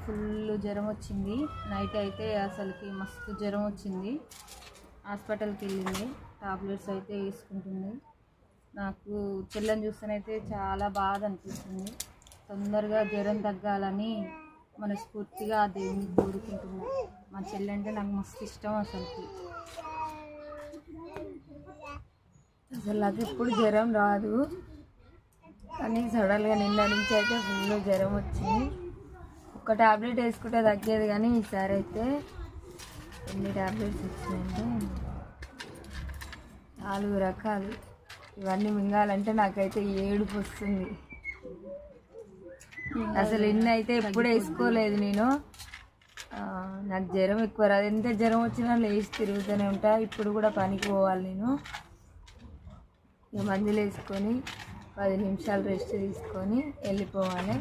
Full జ్వరం వచ్చింది. Night అయితే అసలుకి మస్తు జ్వరం వచ్చింది. హాస్పిటల్కి వెళ్ళింది, టాబ్లెట్స్ అయితే వేసుకుంటుంది. నాకు చెల్లెని చూస్తేనైతే చాలా బాధ అనిపిస్తుంది. తొందరగా జ్వరం తగ్గాలని మనస్ఫూర్తిగా ఆ దేవుని కోరుకుంటున్నాను. మా చెల్లె అంటే నాకు మస్తు ఇష్టం. అసలు నాకు ఎప్పుడు జ్వరం రాదు, కానీ సడన్గా నిన్న నుంచి అయితే ఫుల్ జ్వరం వచ్చింది. ఒక ట్యాబ్లెట్ వేసుకుంటే తగ్గేది, కానీ ఈసారి అయితే ఎన్ని ట్యాబ్లెట్స్ వచ్చినాయంటే 4 రకాలు. ఇవన్నీ మింగాలంటే నాకైతే ఏడుపు వస్తుంది. అసలు ఇన్ని అయితే ఎప్పుడు వేసుకోలేదు నేను. నాకు జ్వరం ఎక్కువ రాదు, ఎంత జ్వరం వచ్చినా లేచి తిరుగుతూనే ఉంటా. ఇప్పుడు కూడా పనికి పోవాలి నేను. ఇక మందులు వేసుకొని 10 నిమిషాలు రెస్ట్ తీసుకొని వెళ్ళిపోవాలి.